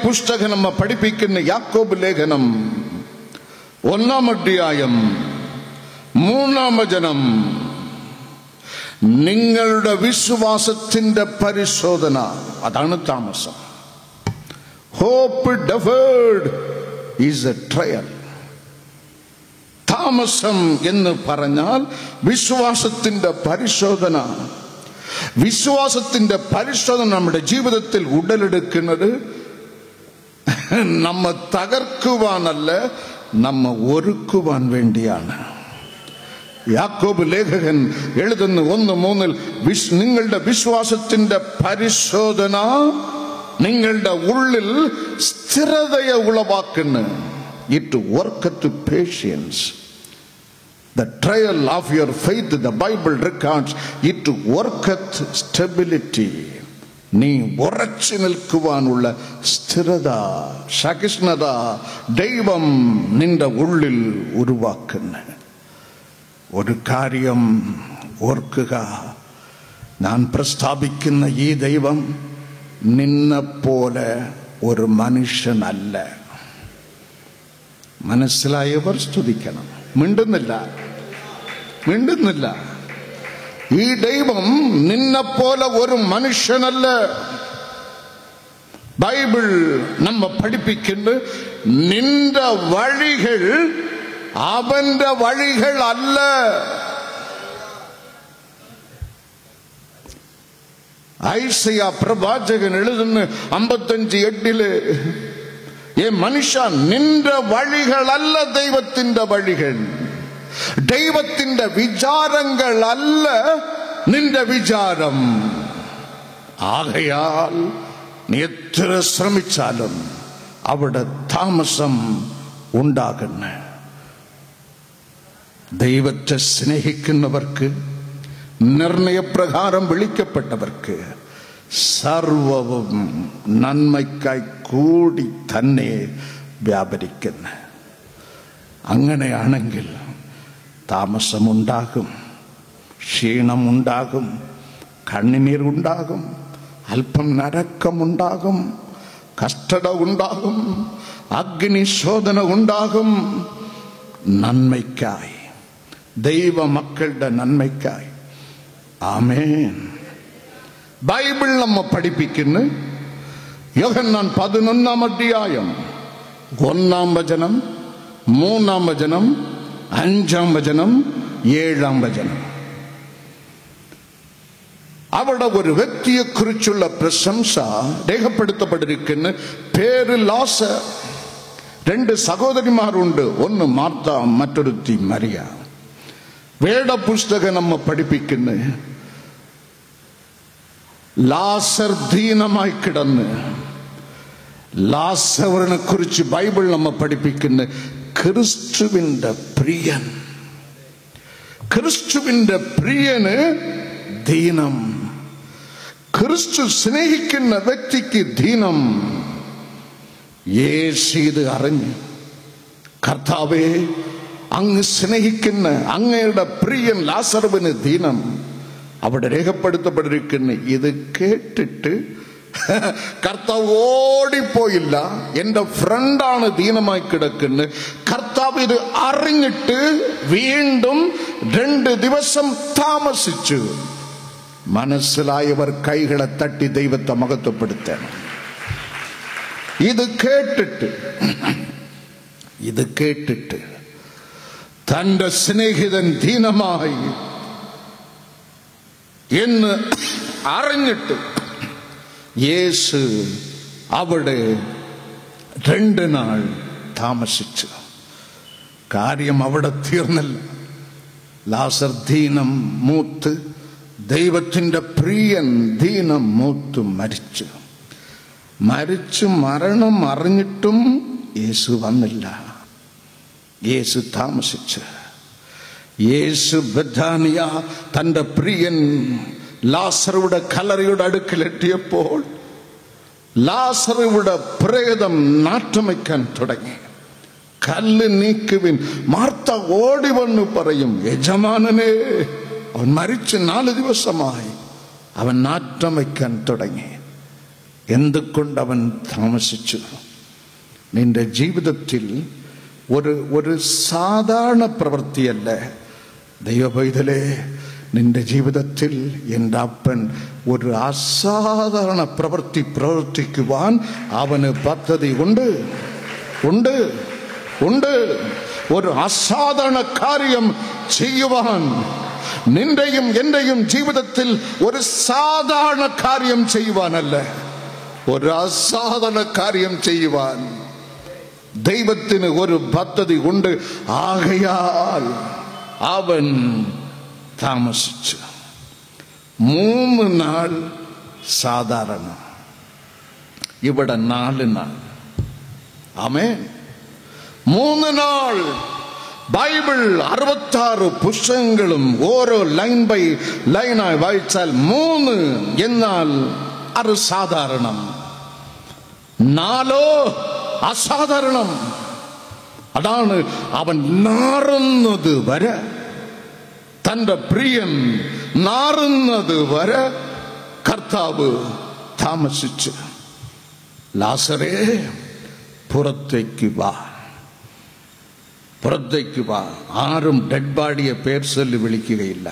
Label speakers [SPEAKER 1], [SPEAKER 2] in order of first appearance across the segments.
[SPEAKER 1] പുസ്തകം നമ്മ പഠിപ്പിക്കുന്ന യാക്കോബ് ലേഖനം 1-ാം അധ്യായം 3-ാം വചനം, നിങ്ങളുടെ വിശ്വാസത്തിന്റെ പരിശോധന, അതാണ് താമസം. Hope deferred is a trial. താമസം എന്ന് പറഞ്ഞാൽ വിശ്വാസത്തിന്റെ പരിശോധന. വിശ്വാസത്തിന്റെ പരിശോധന നമ്മുടെ ജീവിതത്തിൽ ഉടലെടുക്കുന്നത് നമ്മ തകർക്കുവാനല്ല, നമ്മ ഒരുക്കുവാൻ വേണ്ടിയാണ്. യാക്കോബ് ലേഖകൻ എഴുതുന്ന 1:3 നിങ്ങളുടെ വിശ്വാസത്തിന്റെ പരിശോധന നിങ്ങളുടെ ഉള്ളിൽ സ്ഥിരതയെ ഉളവാക്കുന്നു. It work with patience. The trial of your faith, the Bible records, it worketh stability. നീ ഉറച്ചു നിൽക്കുവാനുള്ള സ്ഥിരത, സഹിഷ്ണുത ദൈവം നിന്റെ ഉള്ളിൽ ഉരുവാക്കുന്നു. ഒരു കാര്യം ഓർക്കുക, ഞാൻ പ്രസ്താവിക്കുന്ന ഈ ദൈവം നിന്നെപ്പോലെ ഒരു മനുഷ്യനല്ല. മനസ്സിലായവർ സ്തുതിക്കണം. മിണ്ടുന്നില്ല. ഈ ദൈവം നിന്നെപ്പോലെ ഒരു മനുഷ്യനല്ല. ബൈബിൾ നമ്മ പഠിപ്പിക്കുന്നത് നിന്റെ വഴികൾ അവന്റെ വഴികൾ അല്ല. ഐസയ്യാ പ്രവാചകൻ എഴുതുന്ന 55:8 ഏ മനുഷ്യ, നിന്റെ വഴികളല്ല ദൈവത്തിന്റെ വഴികൾ, ദൈവത്തിന്റെ വിചാരങ്ങളല്ല നിന്റെ വിചാരം. ആകയാൽ നീ എത്ര ശ്രമിച്ചാലും അവിടെ താമസം ഉണ്ടാകുന്ന. ദൈവത്തെ സ്നേഹിക്കുന്നവർക്ക്, നിർണയപ്രകാരം വിളിക്കപ്പെട്ടവർക്ക് സർവവും നന്മയ്ക്കായി കൂടി തന്നെ വ്യാപരിക്കുന്ന. അങ്ങനെയാണെങ്കിൽ താമസമുണ്ടാകും, ക്ഷീണമുണ്ടാകും, കണ്ണുനീരുണ്ടാകും, അല്പം നരക്കമുണ്ടാകും, കഷ്ടത ഉണ്ടാകും, അഗ്നിശോധന ഉണ്ടാകും. നന്മയ്ക്കായി, ദൈവമക്കളുടെ നന്മയ്ക്കായി. ആമേൻ. ബൈബിൾ നമ്മ പഠിപ്പിക്കുന്നു. യോഹന്നാൻ 11-ാം അധ്യായം 1-ാം വചനം, 3-ാം വചനം, 5-ാം വചനം, 7-ാം വചനം. അവിടെ ഒരു വ്യക്തിയെ കുറിച്ചുള്ള പ്രശംസ രേഖപ്പെടുത്തപ്പെട്ടിരിക്കുന്ന. പേര് ലാസർ. 2 സഹോദരിമാരുണ്ട്, ഒന്ന് മാർത്ത, മറ്റൊരുത്തി മരിയ. വേദപുസ്തകം നമ്മ പഠിപ്പിക്കുന്നു ലാസർ ദീനമായി കിടന്ന്. ലാസറിനെ കുറിച്ച് ബൈബിൾ നമ്മ പഠിപ്പിക്കുന്നു ക്രിസ്തുവിന്റെ പ്രിയൻ. ക്രിസ്തുവിന്റെ പ്രിയന് ദീനം. ക്രിസ്തു സ്നേഹിക്കുന്ന വ്യക്തിക്ക് ദീനം. യേശു ഇത് അറിഞ്ഞു. കർത്താവേ, അങ്ങ് സ്നേഹിക്കുന്ന അങ്ങയുടെ പ്രിയൻ ലാസറുവിന് ദീനം. അവിടെ രേഖപ്പെടുത്തപ്പെട്ടിരിക്കുന്ന. ഇത് കേട്ടിട്ട് കർത്താവ് ഓടിപ്പോയില്ല. എന്റെ ഫ്രണ്ടാണ് ദീനമായി കിടക്കുന്നത്. കർത്താവ് ഇത് അറിഞ്ഞിട്ട് വീണ്ടും 2 ദിവസം താമസിച്ചു. മനസ്സിലായവർ കൈകളെ തട്ടി ദൈവത്തെ മഹത്വപ്പെടുത്തണം. ഇത് കേട്ടിട്ട് തന്റെ സ്നേഹിതൻ ദീനമായി എന്ന് അറിഞ്ഞിട്ട് യേശു അവിടെ 2 നാൾ താമസിച്ചു. കാര്യം അവിടെ തീർന്നില്ല. ലാസർ ദീനം മൂത്ത്, ദൈവത്തിന്റെ പ്രിയൻ ദീനം മൂത്ത് മരിച്ചു. മരണം അറിഞ്ഞിട്ടും യേശു വന്നില്ല. യേശു താമസിച്ചു. യേശു ബഥാനിയ തന്റെ പ്രിയൻ ലാസറുടെ കല്ലറയുടെ അടുക്കലെത്തിയപ്പോൾ ലാസറുടെ പ്രേതം നാട്ടമിക്കാൻ തുടങ്ങി. കല്ല് നീക്കുവിൻ. മാർത്ത ഓടി വന്നു പറയും, യജമാനനെ, അവൻ മരിച്ച് 4 ദിവസമായി. അവൻ നാട്ടമിക്കാൻ തുടങ്ങി. എന്തുകൊണ്ടവൻ താമസിച്ചു? നിന്റെ ജീവിതത്തിൽ ഒരു സാധാരണ പ്രവൃത്തിയല്ല. ദൈവപൈതലേ, നിന്റെ ജീവിതത്തിൽ എൻ്റെ അപ്പൻ ഒരു അസാധാരണ പ്രവർത്തിക്കുവാൻ അവന് പദ്ധതി ഉണ്ട്. ഒരു അസാധാരണ കാര്യം ചെയ്യുവാൻ, നിന്റെയും എന്റെയും ജീവിതത്തിൽ ഒരു സാധാരണ കാര്യം ചെയ്യുവാനല്ല, ഒരു അസാധാരണ കാര്യം ചെയ്യുവാൻ ദൈവത്തിന് ഒരു പദ്ധതി ഉണ്ട്. ആകയാൽ അവൻ താമസിച്ചു. 3 നാൾ സാധാരണ, ഇവിടെ 4 നാൾ. ആമേൻ. 3 നാൾ. ബൈബിൾ 66 പുസ്തകങ്ങളും ഓരോ ലൈൻ ബൈ ലൈനായി വായിച്ചാൽ 3 എന്നാൽ അത് സാധാരണം, 4 അസാധാരണം. അതാണ് അവൻ നാറുന്നത് വരെ, തന്റെ പ്രിയൻ നാറുന്നത് വരെ കർത്താവ് താമസിച്ചു. ലാസറേ, പുറത്തേക്ക് വാ. ആരും ഡെഡ് ബോഡിയെ പേർ ചൊല്ലി വിളിക്കുകയില്ല.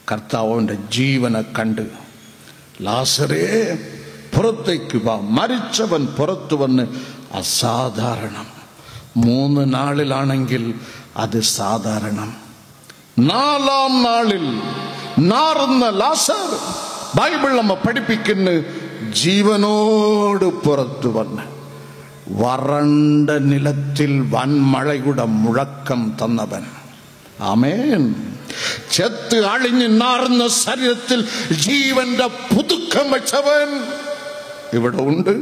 [SPEAKER 1] കർത്താവ് അവന്റെ ജീവനെ കണ്ട്, ലാസറേ പുറത്തേക്ക് വാ. മരിച്ചവൻ പുറത്തു വന്ന് അസാധാരണം. 3 നാളിലാണെങ്കിൽ അത് സാധാരണം. 4-ാം നാളിൽ നാറുന്ന ലാസർ, ബൈബിൾ നമ്മ പഠിപ്പിക്കുന്നു, ജീവനോട് പുറത്തു വന്ന് വരണ്ട നിലത്തിൽ വൻമഴയുടെ മുഴക്കം തന്നവൻ. ആമേൻ. ചെത്ത് അളിഞ്ഞ് നാറുന്ന ശരീരത്തിൽ ജീവന്റെ പുതുക്കം വെച്ചവൻ ഇവിടെ ഉണ്ട്,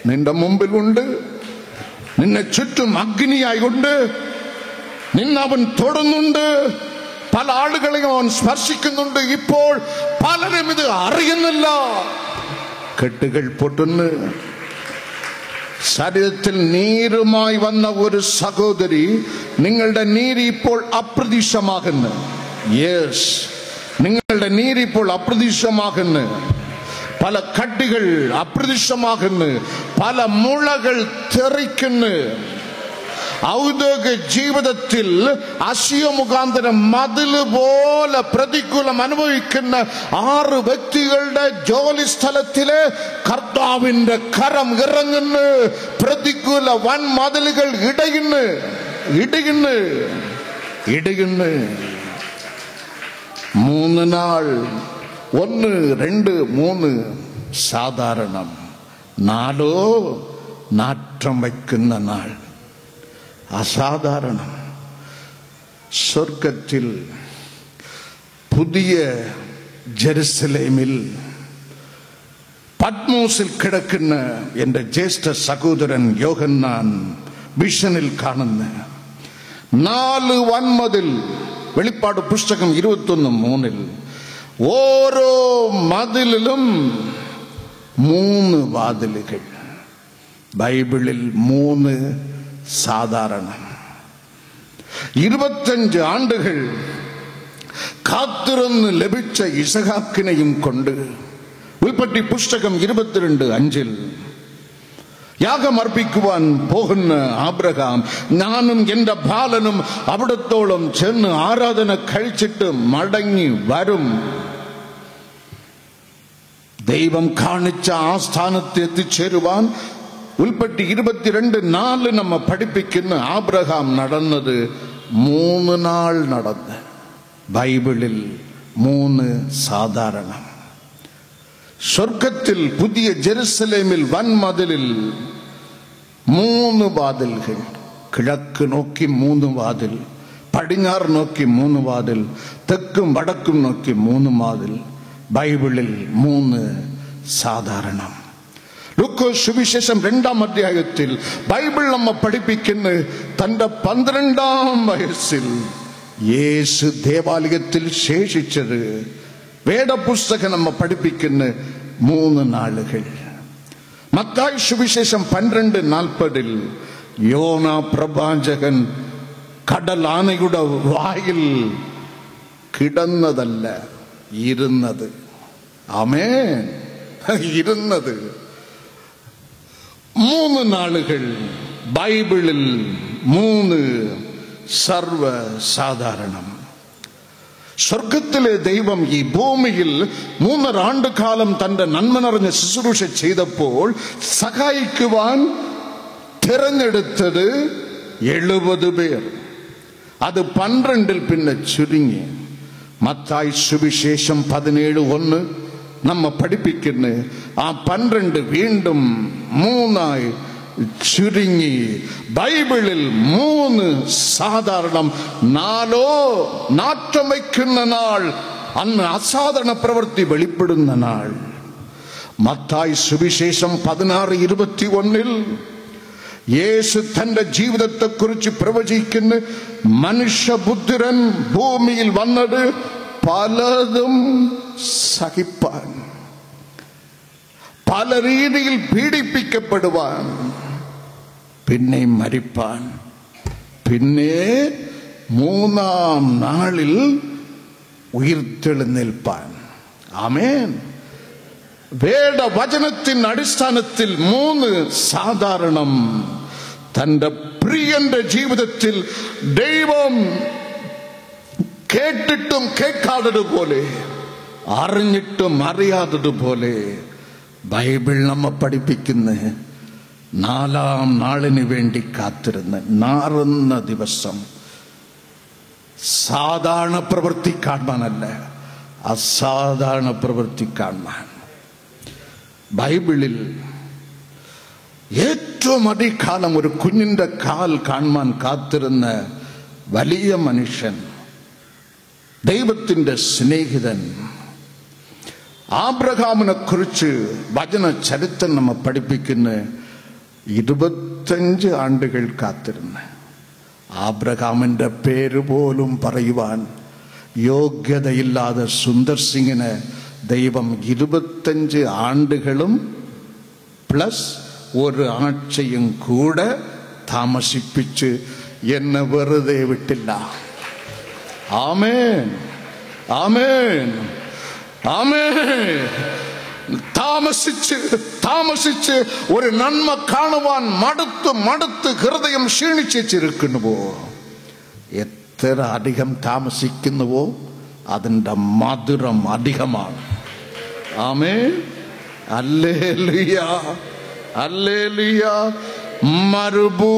[SPEAKER 1] നിന്റെ മുമ്പിലുണ്ട്. നിന്നെ ചുറ്റും അഗ്നിയായി ഉണ്ട്. നിന്നവൻ തൊടുന്നുണ്ട്. പല ആളുകളെയും അവൻ സ്പർശിക്കുന്നുണ്ട്. ഇപ്പോൾ പലരും ഇത് അറിയുന്നില്ല. കെട്ടുകൾ പൊട്ടുന്നു. ശരീരത്തിൽ നീരുമായി വന്ന ഒരു സഹോദരി, നിങ്ങളുടെ നീര് ഇപ്പോൾ അപ്രതീക്ഷമാകുന്നു. യെസ്, നിങ്ങളുടെ നീര് ഇപ്പോൾ അപ്രതീക്ഷമാകുന്നു. പല കട്ടികൾ അപ്രതീക്ഷമാകുന്നു. പല മുളകൾ തെറിക്കുന്നു. ഔദ്യോഗിക ജീവിതത്തിൽ അശിയ മുഖാന്തരം മതില് പോലെ പ്രതികൂലം അനുഭവിക്കുന്ന 6 വ്യക്തികളുടെ ജോലി സ്ഥലത്തിലെ കർത്താവിന്റെ കരം ഇറങ്ങുന്നു. പ്രതികൂല വൻമതിലുകൾ ഇടയുന്നു. 3 നാൾ, 1, 2, 3 സാധാരണം. 4 നാറ്റം വയ്ക്കുന്ന നാൾ, അസാധാരണം. സ്വർഗത്തിൽ പുതിയ ജെറുസലേമിൽ പത്മോസിൽ കിടക്കുന്ന എൻ്റെ ജ്യേഷ്ഠ സഹോദരൻ യോഹന്നാൻ വിഷനിൽ കാണുന്ന 4 വൻമതിൽ. വെളിപ്പാട് പുസ്തകം 21:3 ഓരോ മതിലിലും 3 വാതിലുകൾ. ബൈബിളിൽ 3 സാധാരണം. 25 ആണ്ടുകൾ കാത്തിരുന്ന് ലഭിച്ച ഇസഹാക്കിനെയും കൊണ്ട് ഉൽപ്പത്തി പുസ്തകം 22:5 യാഗം അർപ്പിക്കുവാൻ പോകുന്ന ആബ്രഹാം, ഞാനും എന്റെ ബാലനും അവിടത്തോളം ചെന്ന് ആരാധന കഴിച്ചിട്ട് മടങ്ങി വരും. ദൈവം കാണിച്ച ആ സ്ഥാനത്ത് എത്തിച്ചേരുവാൻ ഉൽപ്പത്തി 22:4 നമ്മ പഠിപ്പിക്കുന്ന ആബ്രഹാം നടന്നത് 3 നാൾ നടന്ന്. ബൈബിളിൽ 3 സാധാരണം. സ്വർഗത്തിൽ പുതിയ ജെറുസലേമിൽ വൻമതിലിൽ 3 വാതിലുകൾ. കിഴക്ക് നോക്കി 3 വാതിൽ, പടിഞ്ഞാറ് നോക്കി 3 വാതിൽ, തെക്കും വടക്കും നോക്കി 3 വാതിൽ. ബൈബിളിൽ 3 സാധാരണം. ലൂക്കോസ് സുവിശേഷം 2-ാം അധ്യായത്തിൽ ബൈബിൾ നമ്മ പഠിപ്പിക്കുന്ന തന്റെ 12-ാം വയസ്സിൽ യേശു ദേവാലയത്തിൽ ശേഷിച്ചത്. വേദപുസ്തകം നമ്മ പഠിപ്പിക്കുന്ന 3 നാളുകൾ. മത്തായി സുവിശേഷം 12:40 യോന പ്രവാചകൻ കടലാനയുടെ വായിൽ കിടന്നതല്ല, ഇരുന്നത്. ആമേൻ. ഇരുന്നത്. 3 നാളുകൾ ബൈബിളിൽ 3 സർവസാധാരണം. സ്വർഗത്തിലെ ദൈവം ഈ ഭൂമിയിൽ 3.5 ആണ്ടുകാലം തന്റെ നന്മ നിറഞ്ഞ ശുശ്രൂഷ ചെയ്തപ്പോൾ സഹായിക്കുവാൻ തിരഞ്ഞെടുത്തത് 70 പേർ. അത് 12-ൽ പിന്നെ ചുരുങ്ങി. മത്തായി സുവിശേഷം 17:1 നമ്മ പഠിപ്പിക്കുന്നു. ആ 12 വീണ്ടും 3 ചുരുങ്ങി. ബൈബിളിൽ 3 സാധാരണം, 4 നാറ്റം വയ്ക്കുന്ന നാൾ, അന്ന് അസാധാരണ പ്രവൃത്തി വെളിപ്പെടുന്ന നാൾ. മത്തായി സുവിശേഷം 16:21 യേശു തന്റെ ജീവിതത്തെ കുറിച്ച് പ്രവചിക്കുന്നു. മനുഷ്യപുത്രൻ ഭൂമിയിൽ വന്നത് പലതും സഹിപ്പാൻ, പല രീതിയിൽ പീഡിപ്പിക്കപ്പെടുവാൻ, പിന്നെ മരിപ്പാൻ, പിന്നെ 3-ാം നാളിൽ ഉയർത്തെഴുന്നേൽപ്പാൻ. ആമേൻ. വേദവചനത്തിന്റെ അടിസ്ഥാനത്തിൽ 3 സാധാരണം. തന്റെ പ്രിയന്റെ ജീവിതത്തിൽ ദൈവം കേട്ടിട്ടും കേൾക്കാത്തതുപോലെ, അറിഞ്ഞിട്ടും അറിയാത്തതുപോലെ ബൈബിൾ നമ്മെ പഠിപ്പിക്കുന്ന 4-ാം നാളിന് വേണ്ടി കാത്തിരുന്ന് നാറുന്ന ദിവസം. സാധാരണ പ്രവൃത്തി കാണാനല്ല, അസാധാരണ പ്രവൃത്തി കാണാൻ. ബൈബിളിൽ ഏറ്റവും അധികാലം ഒരു കുഞ്ഞിന്റെ കാൽ കാണാൻ കാത്തിരുന്ന വലിയ മനുഷ്യൻ, ദൈവത്തിന്റെ സ്നേഹിതൻ ആബ്രഹാമിനെ കുറിച്ച് വചന ചരിത്രം നമ്മെ പഠിപ്പിക്കുന്ന 25 ആണ്ടുകൾ കാത്തിരുന്ന്. ആബ്രഹാമിന്റെ പേര് പോലും പറയുവാൻ യോഗ്യതയില്ലാതെ സുന്ദർ സിംഗിന് ദൈവം 25 ആണ്ടുകളും പ്ലസ് 1 ആഴ്ചയും കൂടെ താമസിപ്പിച്ച് എന്നെ വെറുതെ വിട്ടില്ല. ആമേൻ, ആമേൻ, ആമേൻ. താമസിച്ച് ഒരു നന്മ കാണുവാൻ മടുത്ത് ഹൃദയം ക്ഷീണിച്ചിരിക്കുന്നുവോ, എത്ര അധികം താമസിക്കുന്നുവോ അതിൻ്റെ മധുരം അധികമാണ്. ആമേൻ, ഹല്ലേലൂയ, ഹല്ലേലൂയ. മരുഭൂപ്രയാണത്തിൽ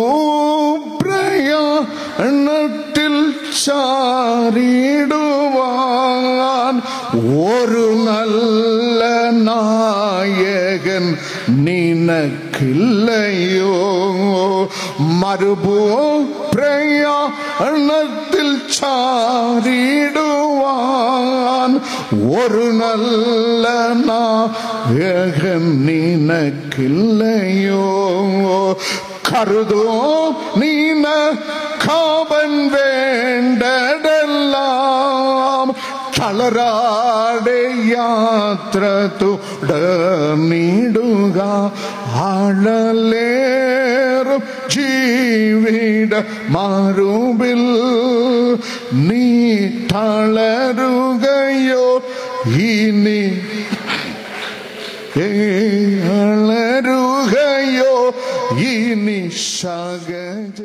[SPEAKER 1] ചാരിടുവാൻ ഒരു നല്ല നായകൻ നിനക്കില്ലയോ? മരുഭൂപ്രയാണത്തിൽ ചാരിടുവാൻ ഒരു നല്ല നായകൻ നിനക്കില്ലയോ? കരുതോ നീന കാവൻ വേണ്ടതെല്ലാം തളരാടെ യാത്ര തുടർന്നിടുക. ആഴലേറും ജീവിത മരുവിൽ നീ തളരുകയോ? ഇനി വളരുകയോ? ഇനി സഹജ